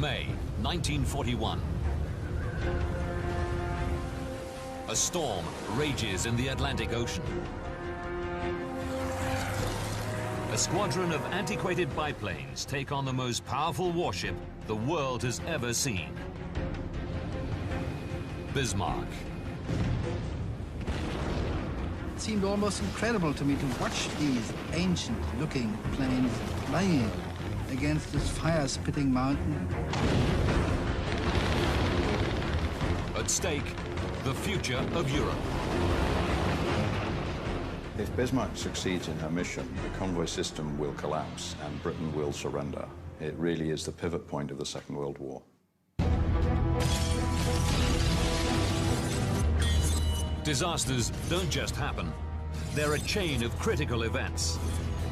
May 1941. A storm rages in the Atlantic Ocean. A squadron of antiquated biplanes take on the most powerful warship the world has ever seen. Bismarck. It seemed almost incredible to me to watch these ancient-looking planes flying against this fire-spitting mountain. At stake, the future of Europe. If Bismarck succeeds in her mission, the convoy system will collapse and Britain will surrender. It really is the pivot point of the Second World War. Disasters don't just happen. They're a chain of critical events.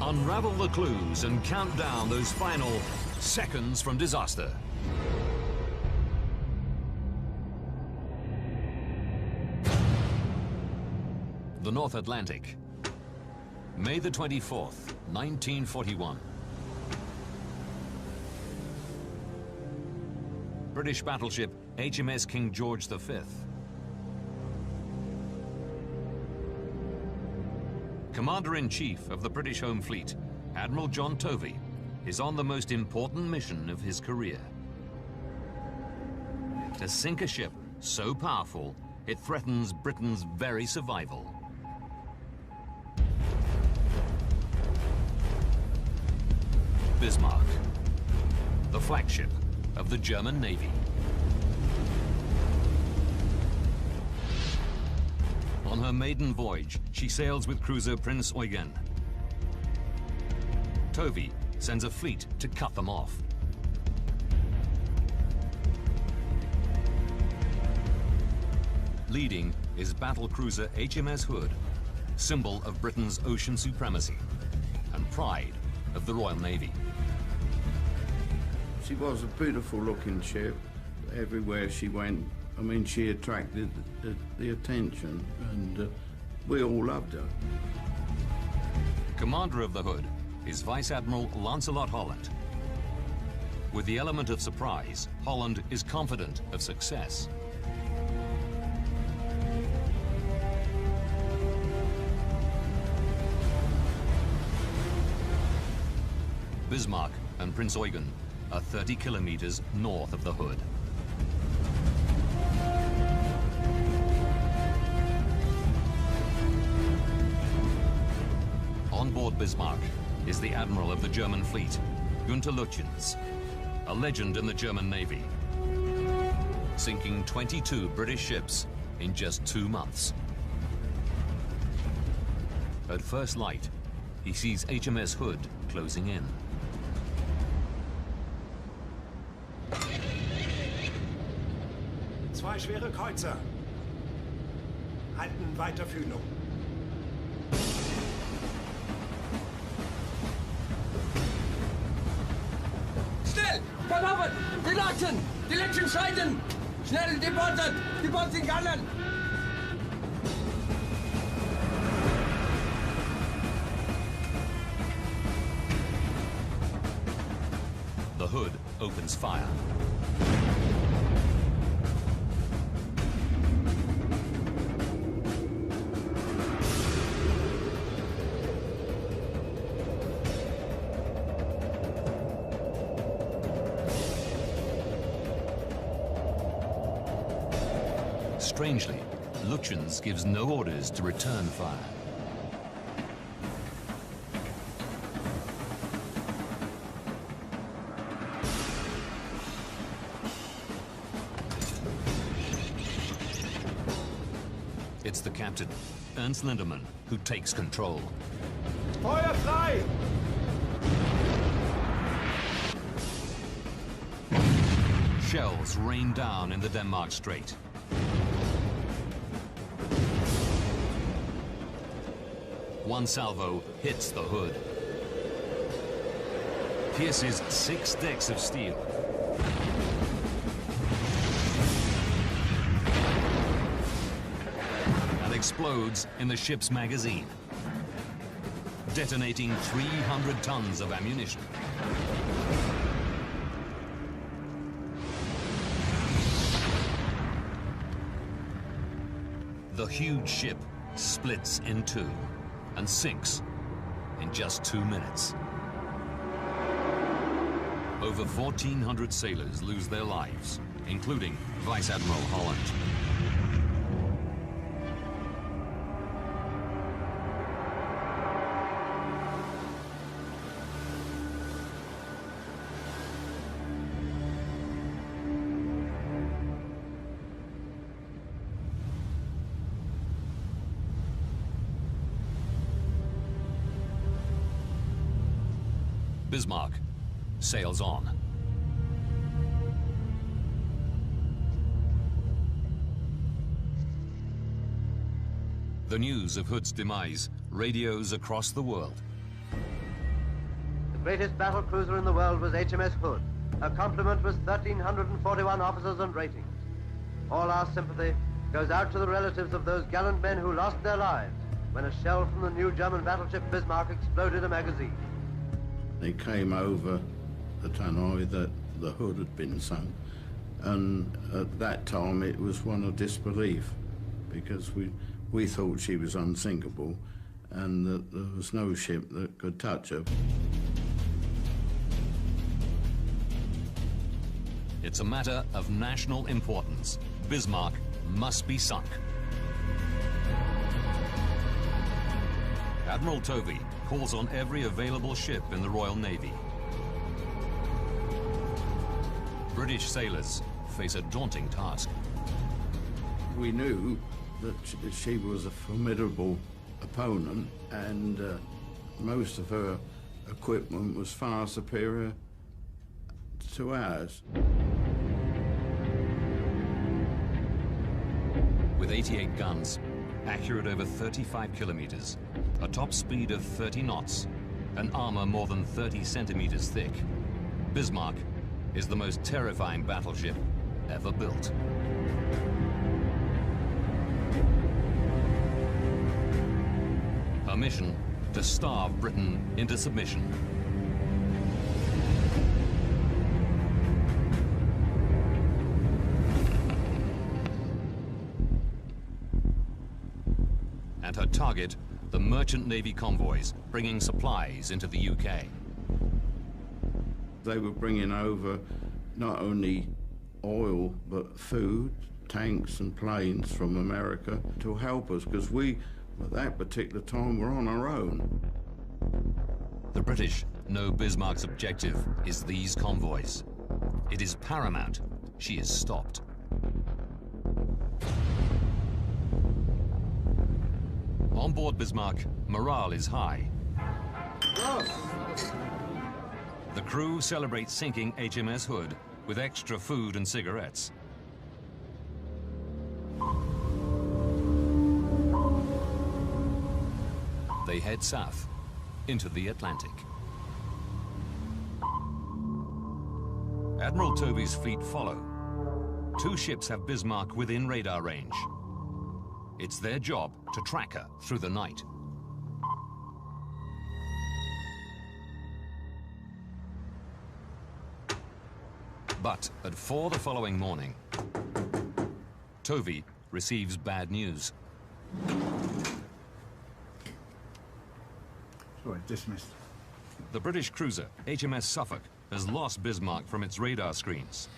Unravel the clues and count down those final seconds from disaster. The North Atlantic, May the 24th, 1941. British battleship HMS King George V. Commander-in-Chief of the British Home Fleet, Admiral John Tovey, is on the most important mission of his career. To sink a ship so powerful, it threatens Britain's very survival. Bismarck, the flagship of the German Navy. On her maiden voyage, she sails with cruiser Prince Eugen. Tovey sends a fleet to cut them off. Leading is battle cruiser HMS Hood, symbol of Britain's ocean supremacy and pride of the Royal Navy. She was a beautiful-looking ship. Everywhere she went, I mean, she attracted the attention, and we all loved her. Commander of the Hood is Vice Admiral Lancelot Holland. With the element of surprise, Holland is confident of success. Bismarck and Prince Eugen are 30 kilometers north of the Hood. On board Bismarck is the Admiral of the German fleet, Günther Lütjens, a legend in the German Navy, sinking 22 British ships in just 2 months. At first light, he sees HMS Hood closing in. Zwei schwere Kreuzer halten weiter Fühlung. Schnell! Verlaufen! Die Leuten! Die letzten Scheiden! Schnell, die Boote sind gallen! The Hood opens fire. Strangely, Lütjens gives no orders to return fire. It's the captain, Ernst Lindemann, who takes control. Feuer frei! Shells rain down in the Denmark Strait. One salvo hits the Hood, pierces 6 decks of steel. And explodes in the ship's magazine, detonating 300 tons of ammunition. The huge ship splits in two and sinks in just 2 minutes. Over 1,400 sailors lose their lives, including Vice Admiral Holland. Bismarck sails on. The news of Hood's demise radios across the world. The greatest battle cruiser in the world was HMS Hood. Her complement was 1,341 officers and ratings. All our sympathy goes out to the relatives of those gallant men who lost their lives when a shell from the new German battleship Bismarck exploded a magazine. It came over the Tannoy that the Hood had been sunk, and at that time it was one of disbelief, because we thought she was unsinkable and that there was no ship that could touch her. It's a matter of national importance. Bismarck must be sunk. Admiral Tovey calls on every available ship in the Royal Navy. British sailors face a daunting task. We knew that she was a formidable opponent, and most of her equipment was far superior to ours. With 88 guns, accurate over 35 kilometers, a top speed of 30 knots, and armor more than 30 centimeters thick, Bismarck is the most terrifying battleship ever built. Her mission: to starve Britain into submission. And her target, the merchant navy convoys bringing supplies into the UK. They were bringing over not only oil, but food, tanks and planes from America to help us, because we, at that particular time, were on our own. The British know Bismarck's objective is these convoys. It is paramount she is stopped. On board Bismarck, morale is high. The crew celebrates sinking HMS Hood with extra food and cigarettes. They head south into the Atlantic. Admiral Tovey's fleet follow. 2 ships have Bismarck within radar range. It's their job to track her through the night. But at 4 the following morning, Tovey receives bad news. Sorry, dismissed. The British cruiser HMS Suffolk has lost Bismarck from its radar screens.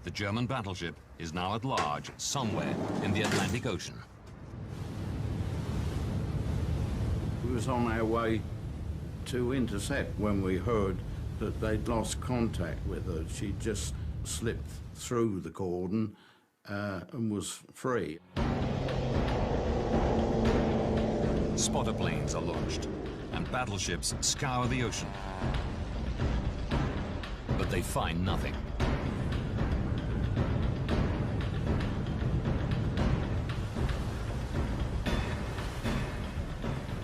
The German battleship is now at large somewhere in the Atlantic Ocean. We was on our way to intercept when we heard that they'd lost contact with her. She just slipped through the cordon and was free. Spotter planes are launched, and battleships scour the ocean. But they find nothing.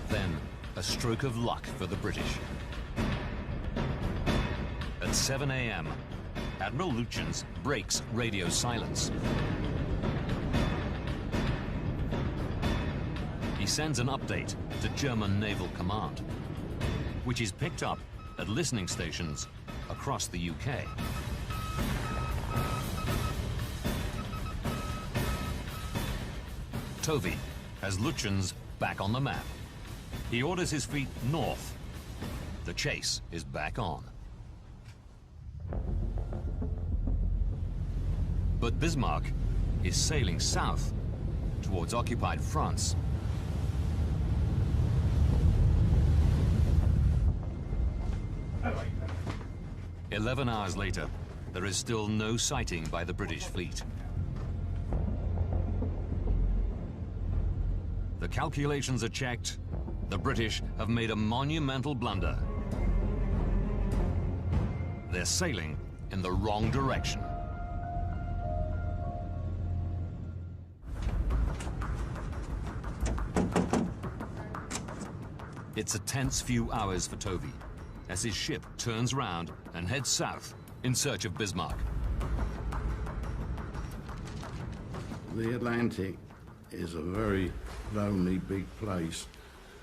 Then, a stroke of luck for the British. At 7 a.m., Admiral Lutyens breaks radio silence. He sends an update to German Naval Command, which is picked up at listening stations across the UK. Tovey has Lütjen's back on the map. He orders his fleet north. The chase is back on. But Bismarck is sailing south towards occupied France. Oh, 11 hours later, there is still no sighting by the British fleet. The calculations are checked. The British have made a monumental blunder. They're sailing in the wrong direction. It's a tense few hours for Tovey as his ship turns round and heads south in search of Bismarck. The Atlantic is a very lonely, big place,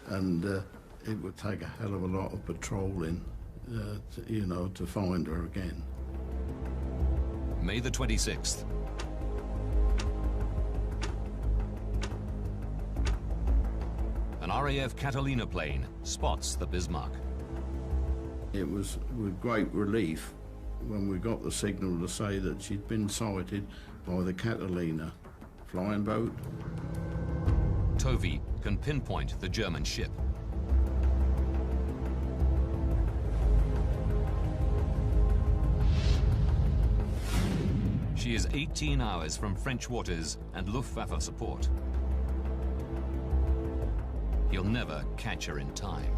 and it would take a hell of a lot of patrolling, to find her again. May the 26th. An RAF Catalina plane spots the Bismarck. It was with great relief when we got the signal to say that she'd been sighted by the Catalina flying boat. Tovey can pinpoint the German ship. She is 18 hours from French waters and Luftwaffe support. He'll never catch her in time.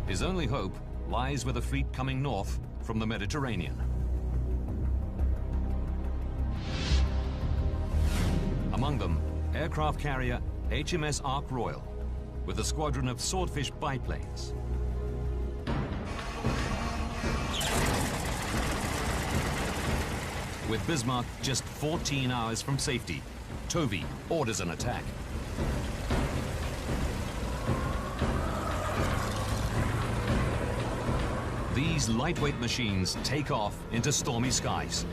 His only hope lies with a fleet coming north from the Mediterranean. Among them, aircraft carrier HMS Ark Royal, with a squadron of Swordfish biplanes. With Bismarck just 14 hours from safety, Tovey orders an attack. These lightweight machines take off into stormy skies.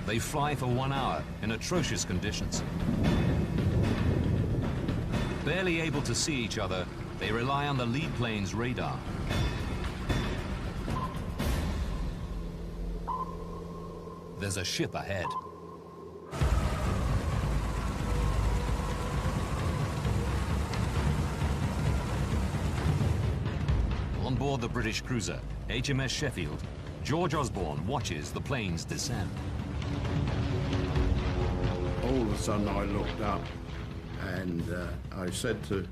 They fly for 1 hour in atrocious conditions. Barely able to see each other, they rely on the lead plane's radar. There's a ship ahead. On board the British cruiser, HMS Sheffield, George Osborne watches the planes descend. All of a sudden I looked up and I said to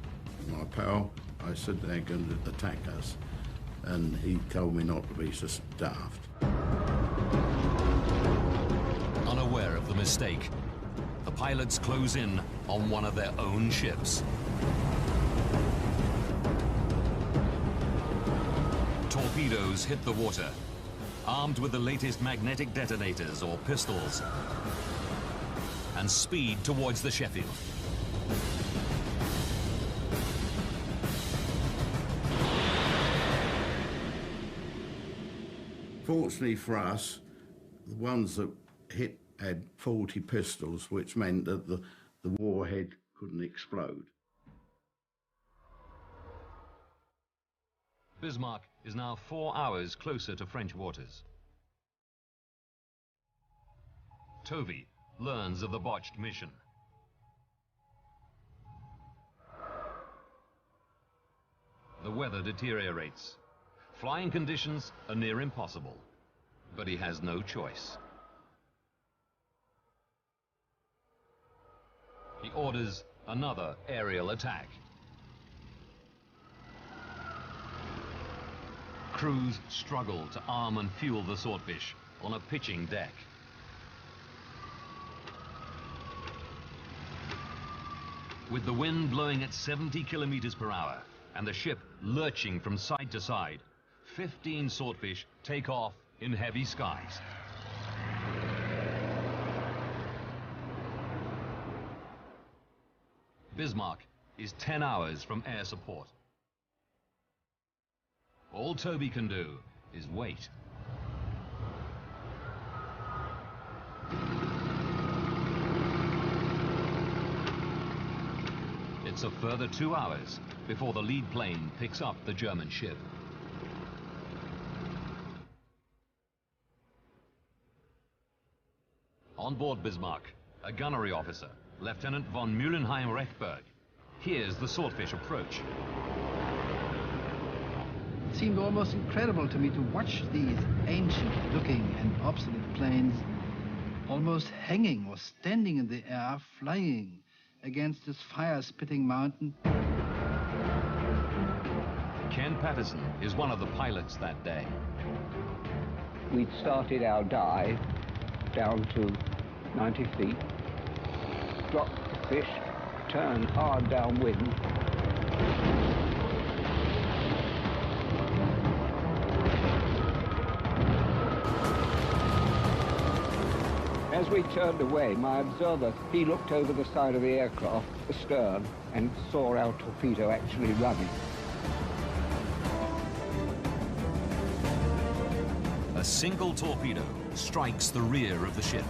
my pal, I said, they're going to attack us. And he told me not to be so daft. Unaware of the mistake, the pilots close in on one of their own ships. Torpedoes hit the water, armed with the latest magnetic detonators or pistols, and speed towards the Sheffield. Fortunately for us, the ones that hit had 40 pistols, which meant that the warhead couldn't explode. Bismarck is now 4 hours closer to French waters. Tovey learns of the botched mission. The weather deteriorates. Flying conditions are near impossible, but he has no choice. He orders another aerial attack. Crews struggle to arm and fuel the Swordfish on a pitching deck. With the wind blowing at 70 kilometers per hour and the ship lurching from side to side, 15 Swordfish take off in heavy skies. Bismarck is 10 hours from air support. All Toby can do is wait. It's a further 2 hours before the lead plane picks up the German ship. On board Bismarck, a gunnery officer, Lieutenant von Mühlenheim-Rechberg, hears the Swordfish approach. It seemed almost incredible to me to watch these ancient-looking and obsolete planes almost hanging or standing in the air, flying against this fire-spitting mountain. Ken Patterson is one of the pilots that day. We'd started our dive down to 90 feet, dropped the fish, turned hard downwind. As we turned away, my observer, he looked over the side of the aircraft, astern, and saw our torpedo actually running. A single torpedo strikes the rear of the ship.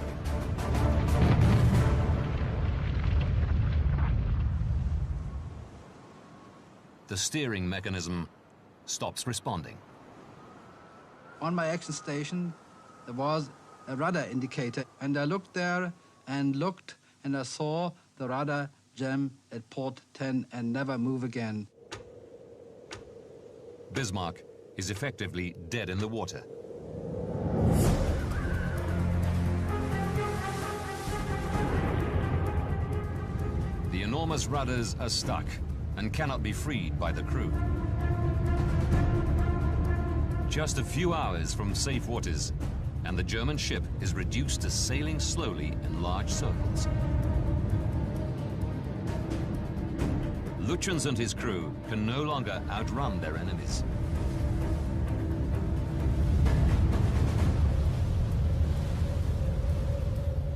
The steering mechanism stops responding. On my action station, there was a rudder indicator, and I looked there and looked, and I saw the rudder jam at port 10 and never move again. Bismarck is effectively dead in the water. The enormous rudders are stuck and cannot be freed by the crew. Just a few hours from safe waters, and the German ship is reduced to sailing slowly in large circles. Lutyens and his crew can no longer outrun their enemies.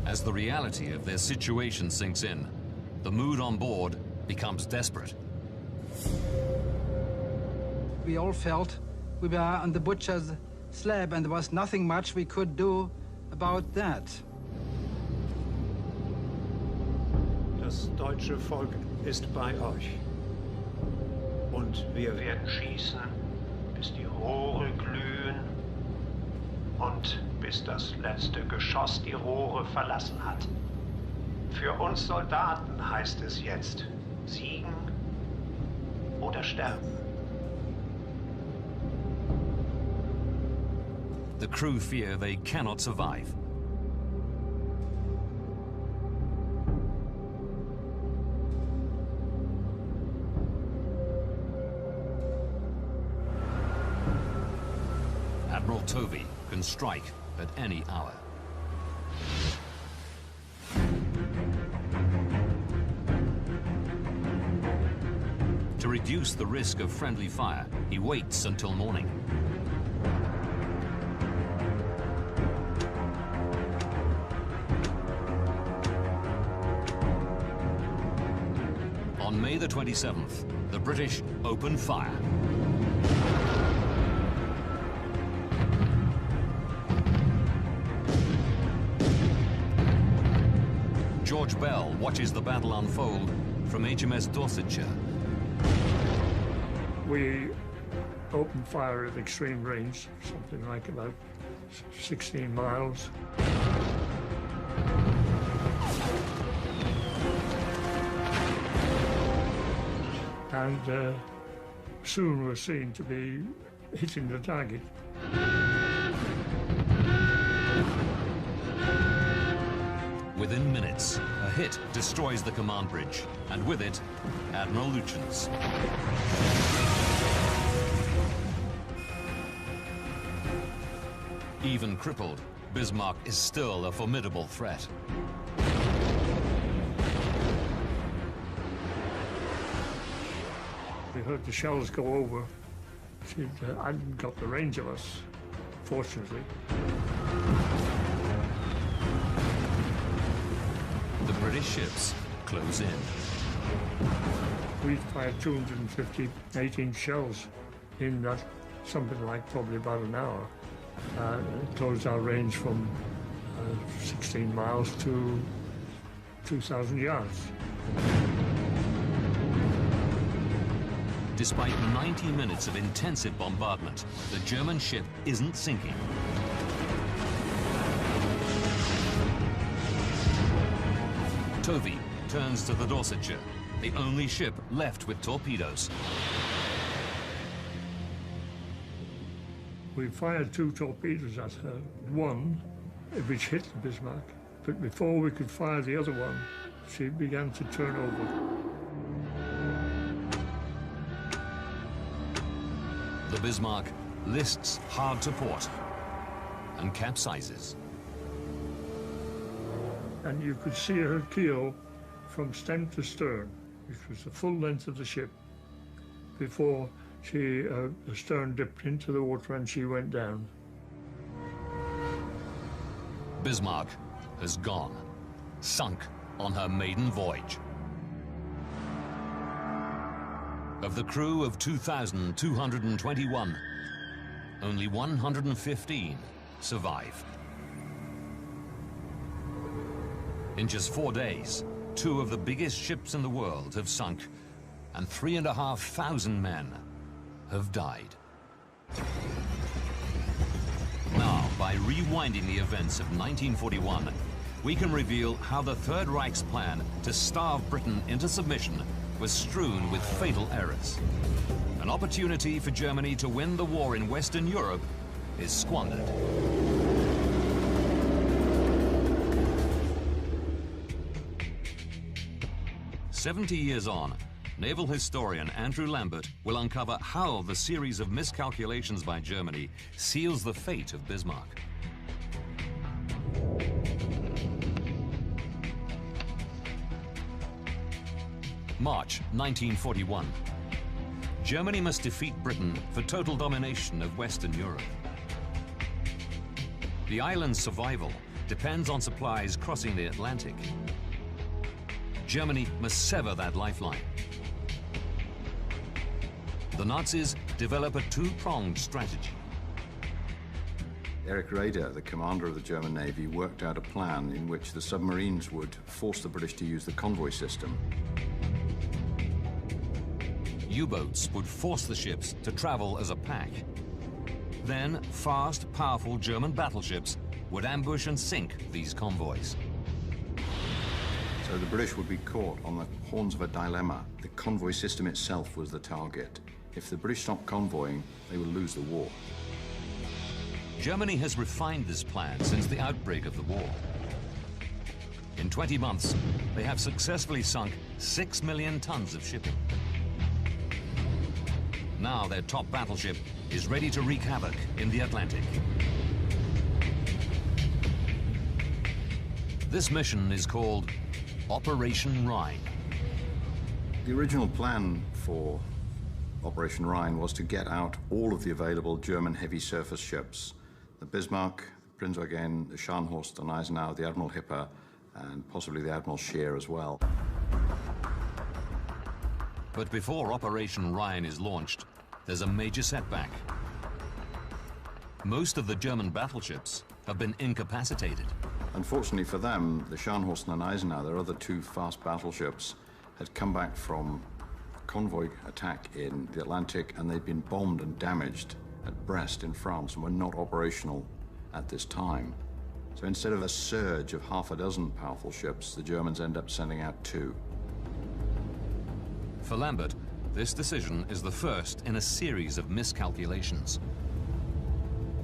As the reality of their situation sinks in, the mood on board becomes desperate. We all felt we were on the butcher's slab, and there was nothing much we could do about that. Das deutsche Volk ist bei euch. Und wir werden schießen, bis die Rohre glühen und bis das letzte Geschoss die Rohre verlassen hat. Für uns Soldaten heißt es jetzt, siegen oder sterben. The crew fear they cannot survive. Admiral Tovey can strike at any hour. To reduce the risk of friendly fire, he waits until morning. On May the 27th, the British open fire. George Bell watches the battle unfold from HMS Dorsetshire. We opened fire at extreme range, something like about 16 miles. And soon were seen to be hitting the target. Within minutes, a hit destroys the command bridge, and with it, Admiral Lutyens. Even crippled, Bismarck is still a formidable threat. We heard the shells go over. She hadn't got the range of us, fortunately. The British ships close in. We fired 250 18 shells in that, something like probably about an hour. It closed our range from 16 miles to 2,000 yards. Despite 90 minutes of intensive bombardment, the German ship isn't sinking. Tovey turns to the Dorsetshire, the only ship left with torpedoes. We fired 2 torpedoes at her, one which hit the Bismarck, but before we could fire the other one, she began to turn over. The Bismarck lists hard to port and capsizes. And you could see her keel from stem to stern, which was the full length of the ship, before the stern dipped into the water and she went down. Bismarck has gone, sunk on her maiden voyage. Of the crew of 2,221, only 115 survive. In just 4 days, 2 of the biggest ships in the world have sunk, and 3,500 men have died. Now, by rewinding the events of 1941, we can reveal how the Third Reich's plan to starve Britain into submission was strewn with fatal errors. An opportunity for Germany to win the war in Western Europe is squandered. "70 years on, naval historian Andrew Lambert will uncover how the series of miscalculations by Germany seals the fate of Bismarck. March 1941. Germany must defeat Britain for total domination of Western Europe. The island's survival depends on supplies crossing the Atlantic. Germany must sever that lifeline. The Nazis develop a 2-pronged strategy. Erich Raeder, the commander of the German Navy, worked out a plan in which the submarines would force the British to use the convoy system. U-boats would force the ships to travel as a pack. Then, fast, powerful German battleships would ambush and sink these convoys. So the British would be caught on the horns of a dilemma. The convoy system itself was the target. If the British stopped convoying, they would lose the war. Germany has refined this plan since the outbreak of the war. In 20 months, they have successfully sunk 6 million tons of shipping. Now their top battleship is ready to wreak havoc in the Atlantic. This mission is called Operation Rhine. The original plan for Operation Rhine was to get out all of the available German heavy surface ships. The Bismarck, Prinz Eugen, the Scharnhorst and Eisenhower, the Admiral Hipper, and possibly the Admiral Scheer as well. But before Operation Rhine is launched, there's a major setback. Most of the German battleships have been incapacitated. Unfortunately for them, the Scharnhorst and Eisenhower, their other 2 fast battleships, had come back from a convoy attack in the Atlantic, and they'd been bombed and damaged at Brest in France and were not operational at this time. So instead of a surge of half a dozen powerful ships, the Germans end up sending out 2. For Lambert, this decision is the first in a series of miscalculations.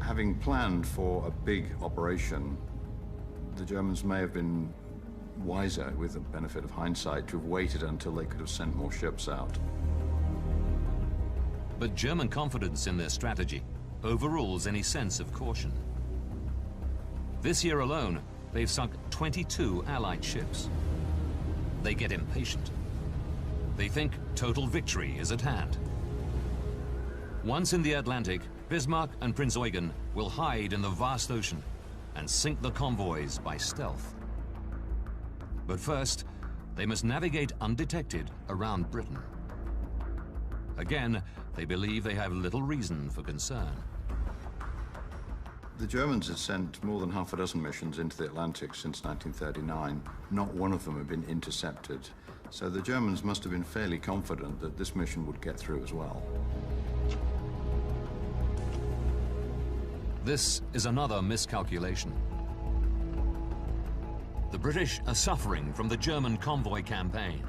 Having planned for a big operation, the Germans may have been wiser, with the benefit of hindsight, to have waited until they could have sent more ships out. But German confidence in their strategy overrules any sense of caution. This year alone, they've sunk 22 Allied ships. They get impatient. They think total victory is at hand. Once in the Atlantic, Bismarck and Prinz Eugen will hide in the vast ocean and sink the convoys by stealth. But first, they must navigate undetected around Britain. Again, they believe they have little reason for concern. The Germans had sent more than half a dozen missions into the Atlantic since 1939. Not one of them had been intercepted. So the Germans must have been fairly confident that this mission would get through as well. This is another miscalculation. The British are suffering from the German convoy campaign.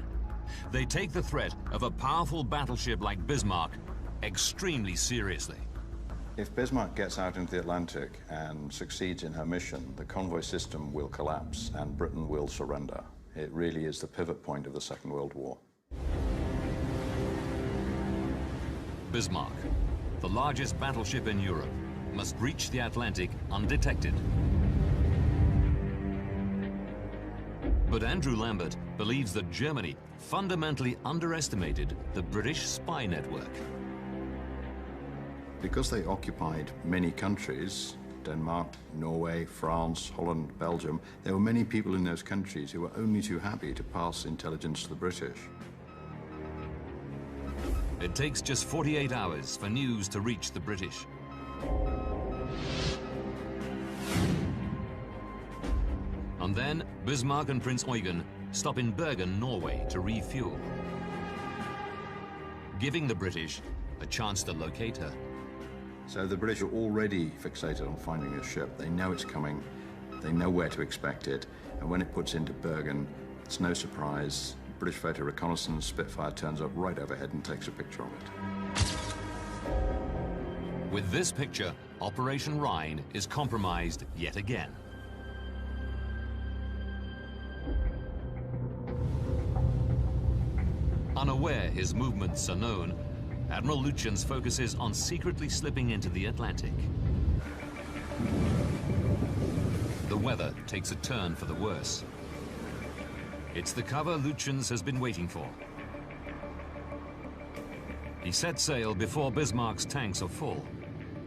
They take the threat of a powerful battleship like Bismarck extremely seriously. If Bismarck gets out into the Atlantic and succeeds in her mission, the convoy system will collapse and Britain will surrender. It really is the pivot point of the Second World War. Bismarck, the largest battleship in Europe, must reach the Atlantic undetected. But Andrew Lambert believes that Germany fundamentally underestimated the British spy network. Because they occupied many countries, Denmark, Norway, France, Holland, Belgium, there were many people in those countries who were only too happy to pass intelligence to the British. It takes just 48 hours for news to reach the British. And then Bismarck and Prince Eugen stop in Bergen, Norway to refuel, giving the British a chance to locate her. So the British are already fixated on finding a ship. They know it's coming, they know where to expect it, and when it puts into Bergen, it's no surprise. British photo reconnaissance Spitfire turns up right overhead and takes a picture of it. With this picture, Operation Rhine is compromised yet again. Unaware his movements are known, Admiral Lütjens focuses on secretly slipping into the Atlantic. The weather takes a turn for the worse. It's the cover Lütjens has been waiting for. He sets sail before Bismarck's tanks are full,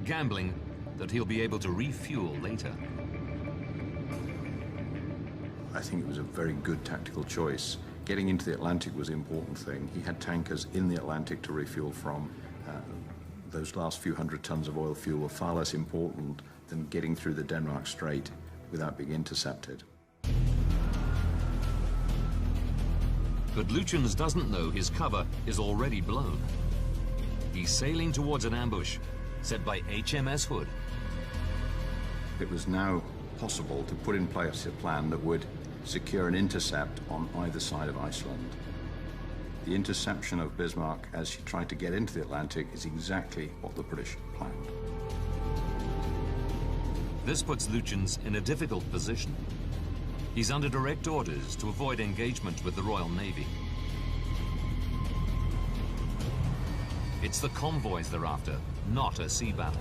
gambling that he'll be able to refuel later. I think it was a very good tactical choice. Getting into the Atlantic was the important thing. He had tankers in the Atlantic to refuel from. Those last few hundred tons of oil fuel were far less important than getting through the Denmark Strait without being intercepted. But Lütjens doesn't know his cover is already blown. He's sailing towards an ambush set by HMS Hood. It was now possible to put in place a plan that would secure an intercept on either side of Iceland. The interception of Bismarck as she tried to get into the Atlantic is exactly what the British planned. This puts Lütjens in a difficult position. He's under direct orders to avoid engagement with the Royal Navy. It's the convoys they're after, not a sea battle.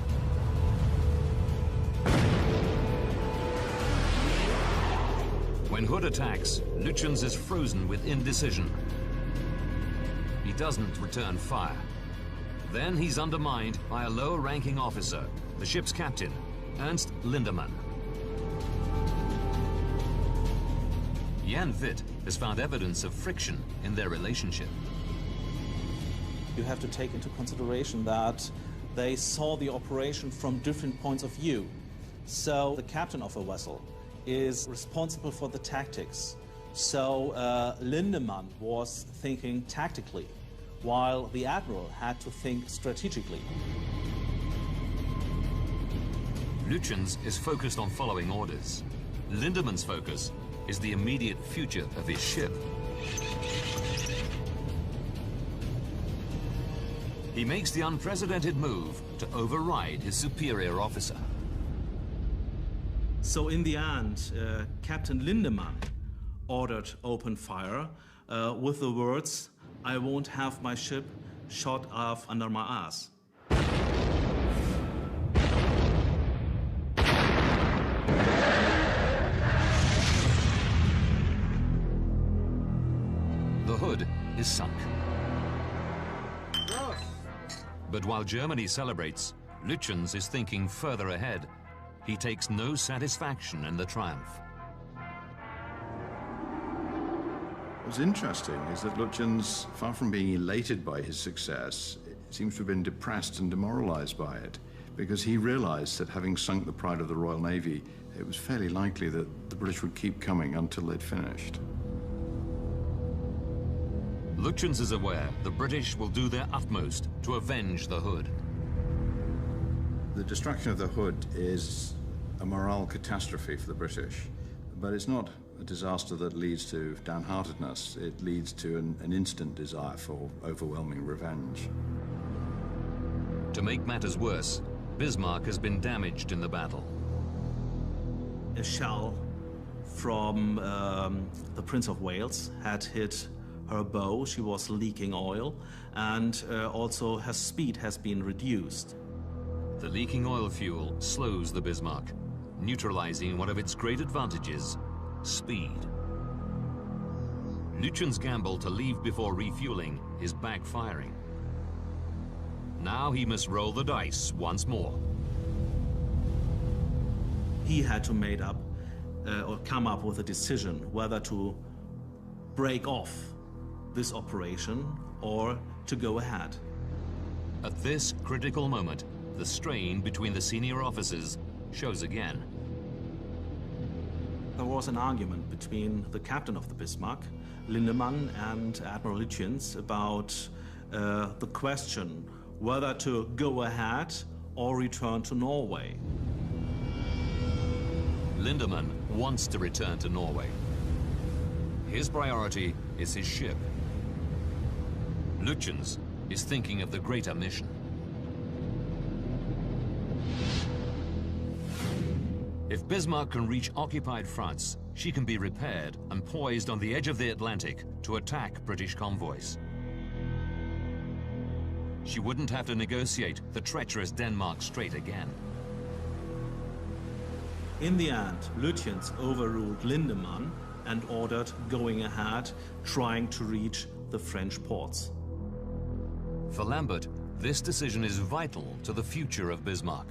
When Hood attacks, Lütjens is frozen with indecision. He doesn't return fire. Then he's undermined by a lower-ranking officer, the ship's captain, Ernst Lindemann. Jan Witt has found evidence of friction in their relationship. You have to take into consideration that they saw the operation from different points of view. So the captain of a vessel is responsible for the tactics. So Lindemann was thinking tactically, while the admiral had to think strategically. Lütjens is focused on following orders. Lindemann's focus is the immediate future of his ship. He makes the unprecedented move to override his superior officer. So in the end, Captain Lindemann ordered open fire with the words, "I won't have my ship shot off under my ass." The Hood is sunk. But while Germany celebrates, Lütjens is thinking further ahead. He takes no satisfaction in the triumph. What's interesting is that Lütjens, far from being elated by his success, seems to have been depressed and demoralized by it, because he realized that having sunk the Pride of the Royal Navy, it was fairly likely that the British would keep coming until they'd finished. Lutyens is aware the British will do their utmost to avenge the Hood. The destruction of the Hood is a morale catastrophe for the British, but it's not a disaster that leads to downheartedness. It leads to an instant desire for overwhelming revenge. To make matters worse, Bismarck has been damaged in the battle. A shell from the Prince of Wales had hit her bow. She was leaking oil, and also her speed has been reduced. The leaking oil fuel slows the Bismarck, neutralizing one of its great advantages, speed. Lutyens' gamble to leave before refueling is backfiring. Now he must roll the dice once more. He had to make up or come up with a decision whether to break off this operation or to go ahead. At this critical moment, the strain between the senior officers shows again. There was an argument between the captain of the Bismarck, Lindemann, and Admiral Lutyens about the question whether to go ahead or return to Norway. Lindemann wants to return to Norway. His priority is his ship. Lutyens is thinking of the greater mission. If Bismarck can reach occupied France, she can be repaired and poised on the edge of the Atlantic to attack British convoys. She wouldn't have to negotiate the treacherous Denmark Strait again. In the end, Lutyens overruled Lindemann and ordered going ahead, trying to reach the French ports. For Lambert, this decision is vital to the future of Bismarck.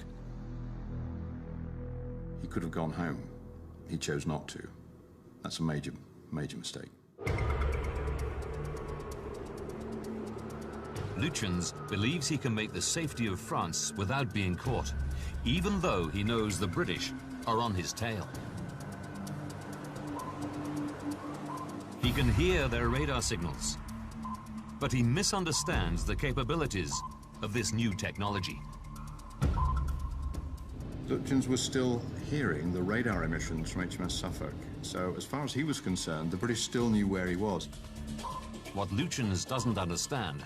He could have gone home. He chose not to. That's a major, major mistake. Lutyens believes he can make the safety of France without being caught, even though he knows the British are on his tail. He can hear their radar signals, but he misunderstands the capabilities of this new technology. Lutyens was still hearing the radar emissions from HMS Suffolk, so as far as he was concerned, the British still knew where he was. What Lutyens doesn't understand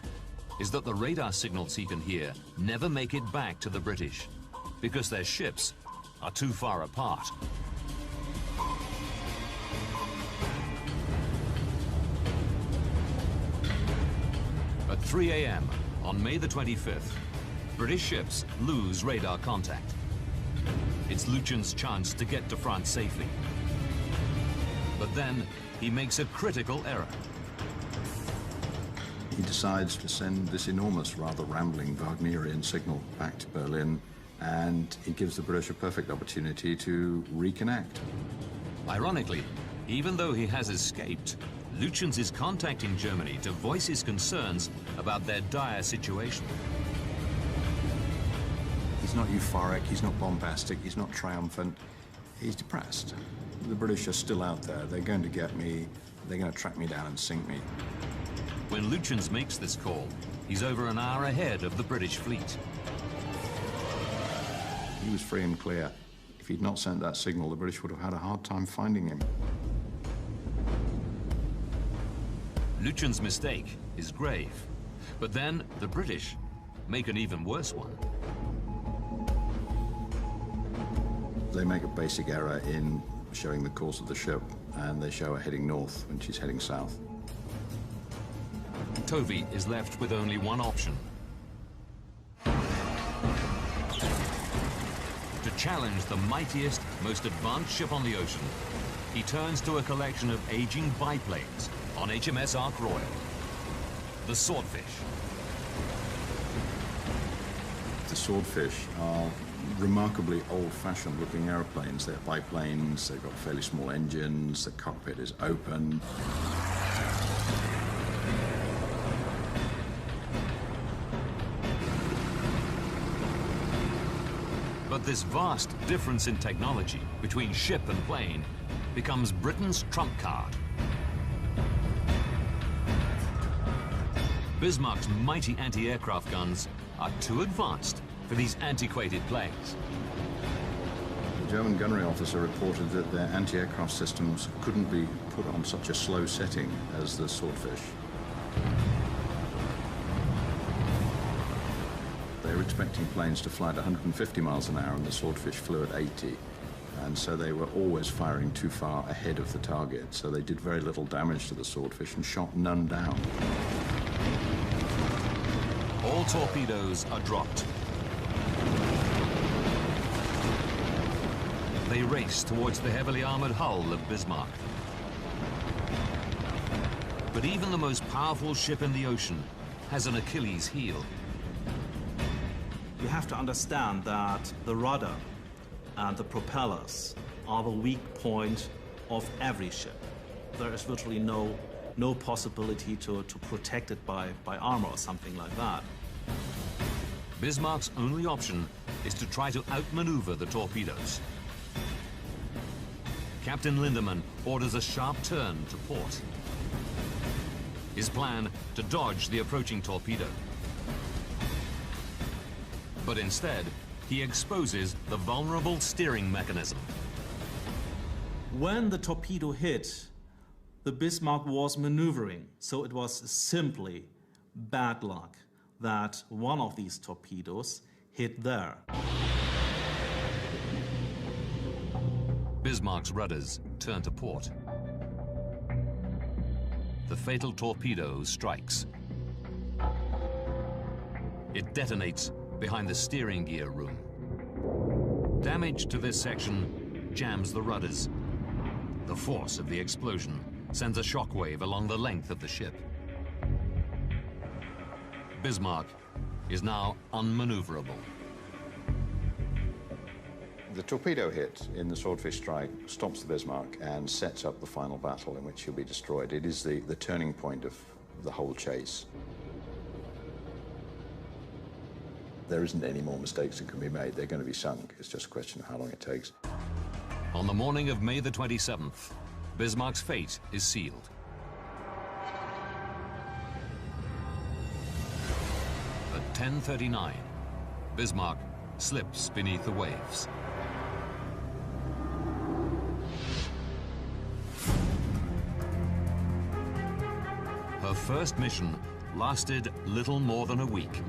is that the radar signals he can hear never make it back to the British, because their ships are too far apart. At 3 a.m. on May the 25th, British ships lose radar contact. It's Lutyens' chance to get to France safely. But then he makes a critical error. He decides to send this enormous, rather rambling Wagnerian signal back to Berlin, and it gives the British a perfect opportunity to reconnect. Ironically, even though he has escaped, Lutyens is contacting Germany to voice his concerns about their dire situation. He's not euphoric, he's not bombastic, he's not triumphant. He's depressed. The British are still out there. They're going to get me. They're going to track me down and sink me. When Lutyens makes this call, he's over an hour ahead of the British fleet. He was free and clear. If he'd not sent that signal, the British would have had a hard time finding him. Lutyens' mistake is grave, but then the British make an even worse one. They make a basic error in showing the course of the ship, and they show her heading north when she's heading south. Tovey is left with only one option: to challenge the mightiest, most advanced ship on the ocean. He turns to a collection of aging biplanes on HMS Ark Royal, the Swordfish. The Swordfish are remarkably old-fashioned looking airplanes. They're biplanes, they've got fairly small engines, the cockpit is open. But this vast difference in technology between ship and plane becomes Britain's trump card. Bismarck's mighty anti-aircraft guns are too advanced for these antiquated planes. The German gunnery officer reported that their anti-aircraft systems couldn't be put on such a slow setting as the Swordfish. They were expecting planes to fly at 150 miles an hour, and the Swordfish flew at 80. And so they were always firing too far ahead of the target. So they did very little damage to the Swordfish and shot none down. All torpedoes are dropped. They race towards the heavily armored hull of Bismarck. But even the most powerful ship in the ocean has an Achilles heel. You have to understand that the rudder and the propellers are the weak point of every ship. There is virtually no possibility to protect it by armor or something like that. Bismarck's only option is to try to outmaneuver the torpedoes. Captain Lindemann orders a sharp turn to port. His plan, to dodge the approaching torpedo. But instead, he exposes the vulnerable steering mechanism. When the torpedo hit, the Bismarck was maneuvering, so it was simply bad luck that one of these torpedoes hit there. Bismarck's rudders turn to port. The fatal torpedo strikes. It detonates behind the steering gear room. Damage to this section jams the rudders. The force of the explosion sends a shockwave along the length of the ship. Bismarck is now unmaneuverable. The torpedo hit in the Swordfish strike stops the Bismarck and sets up the final battle in which he'll be destroyed. It is the turning point of the whole chase. There isn't any more mistakes that can be made. They're going to be sunk. It's just a question of how long it takes. On the morning of May the 27th, Bismarck's fate is sealed. At 10:39, Bismarck slips beneath the waves. Her first mission lasted little more than a week.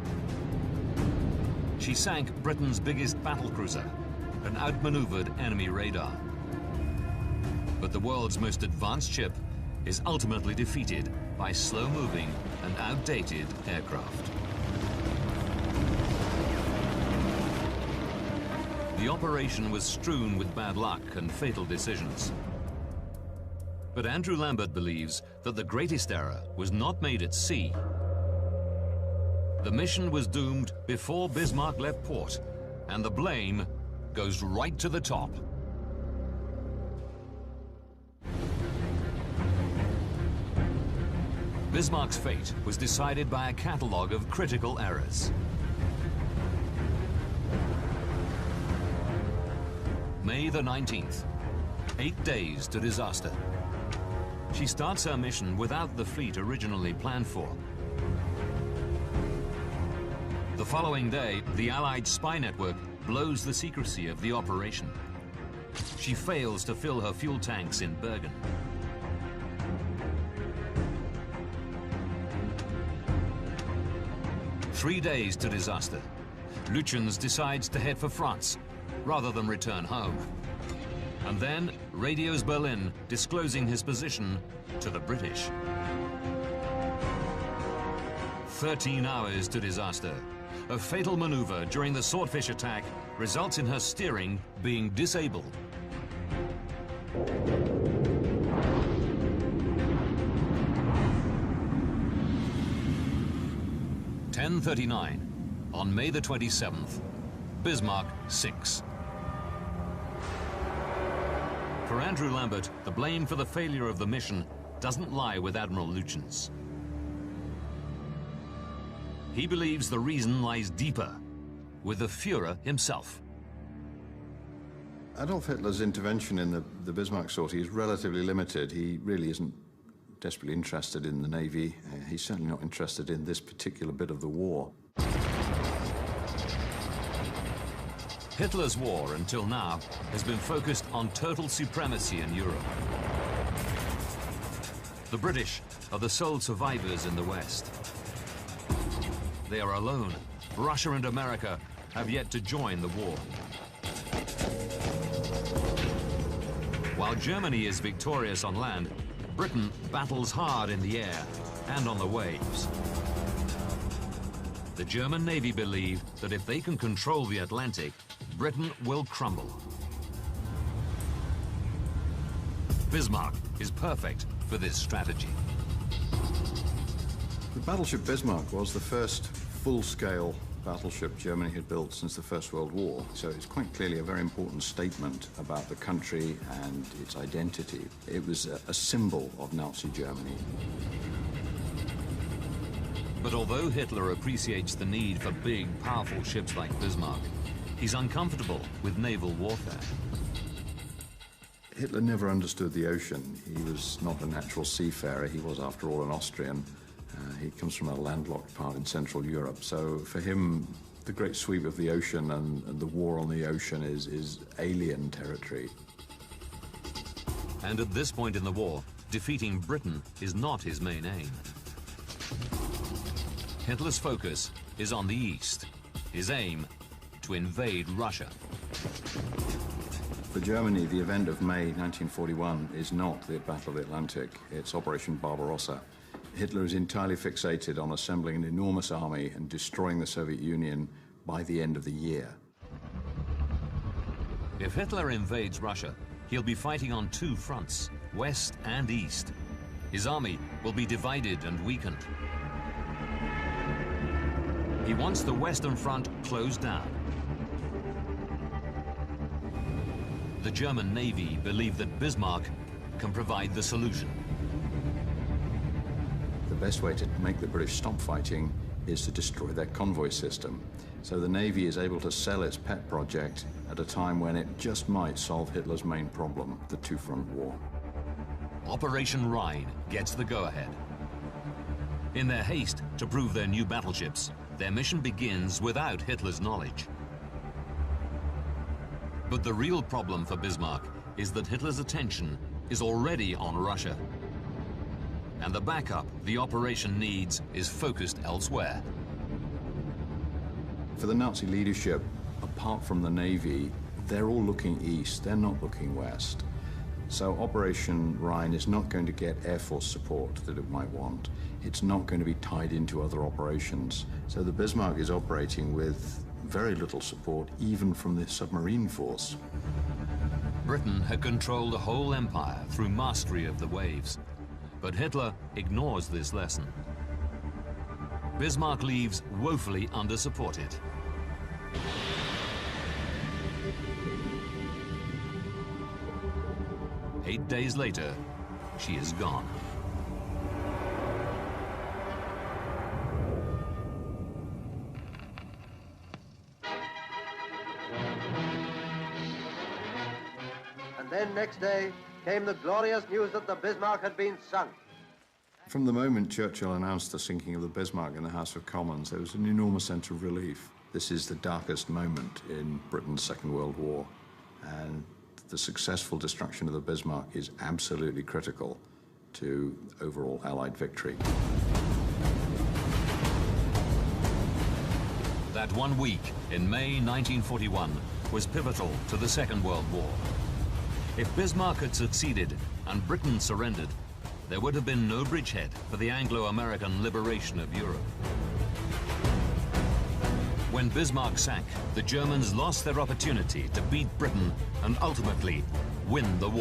She sank Britain's biggest battlecruiser and outmaneuvered enemy radar. But the world's most advanced ship is ultimately defeated by slow-moving and outdated aircraft. The operation was strewn with bad luck and fatal decisions. But Andrew Lambert believes that the greatest error was not made at sea. The mission was doomed before Bismarck left port, and the blame goes right to the top. Bismarck's fate was decided by a catalogue of critical errors. May the 19th, 8 days to disaster. She starts her mission without the fleet originally planned for. The following day, the Allied spy network blows the secrecy of the operation. She fails to fill her fuel tanks in Bergen. Three days to disaster. Lütjens decides to head for France rather than return home. And then radios Berlin, disclosing his position to the British. 13 hours to disaster. A fatal maneuver during the Swordfish attack results in her steering being disabled. (10:39) on May the 27th, Bismarck sinks. For Andrew Lambert, the blame for the failure of the mission doesn't lie with Admiral Lütjens. He believes the reason lies deeper, with the Führer himself. Adolf Hitler's intervention in the Bismarck sortie is relatively limited. He really isn't desperately interested in the Navy. He's certainly not interested in this particular bit of the war. Hitler's war, until now, has been focused on total supremacy in Europe. The British are the sole survivors in the West. They are alone. Russia and America have yet to join the war. While Germany is victorious on land, Britain battles hard in the air and on the waves. The German Navy believe that if they can control the Atlantic, Britain will crumble. Bismarck is perfect for this strategy. The battleship Bismarck was the first full-scale battleship Germany had built since the First World War, so it's quite clearly a very important statement about the country and its identity. It was a symbol of Nazi Germany. But although Hitler appreciates the need for big, powerful ships like Bismarck, he's uncomfortable with naval warfare. Hitler never understood the ocean. He was not a natural seafarer. He was, after all, an Austrian. He comes from a landlocked part in Central Europe. So for him, the great sweep of the ocean and the war on the ocean is alien territory. And at this point in the war, defeating Britain is not his main aim. Hitler's focus is on the east. His aim, to invade Russia. For Germany, the event of May 1941 is not the Battle of the Atlantic, it's Operation Barbarossa. Hitler is entirely fixated on assembling an enormous army and destroying the Soviet Union by the end of the year. If Hitler invades Russia, he'll be fighting on two fronts, west and east. His army will be divided and weakened. He wants the Western Front closed down. The German Navy believe that Bismarck can provide the solution. The best way to make the British stop fighting is to destroy their convoy system. So the Navy is able to sell its pet project at a time when it just might solve Hitler's main problem, the two-front war. Operation Rhine gets the go-ahead. In their haste to prove their new battleships, their mission begins without Hitler's knowledge. But the real problem for Bismarck is that Hitler's attention is already on Russia. And the backup the operation needs is focused elsewhere. For the Nazi leadership, apart from the Navy, they're all looking east, they're not looking west. So Operation Rhine is not going to get Air Force support that it might want. It's not going to be tied into other operations. So the Bismarck is operating with very little support, even from the submarine force. Britain had controlled the whole empire through mastery of the waves. But Hitler ignores this lesson. Bismarck leaves woefully under-supported. Eight days later, she is gone. And then next day came the glorious news that the Bismarck had been sunk. From the moment Churchill announced the sinking of the Bismarck in the House of Commons, there was an enormous sense of relief. This is the darkest moment in Britain's Second World War, and the successful destruction of the Bismarck is absolutely critical to overall Allied victory. That 1 week in May 1941 was pivotal to the Second World War. If Bismarck had succeeded and Britain surrendered, there would have been no bridgehead for the Anglo-American liberation of Europe. When Bismarck sank, the Germans lost their opportunity to beat Britain and ultimately win the war.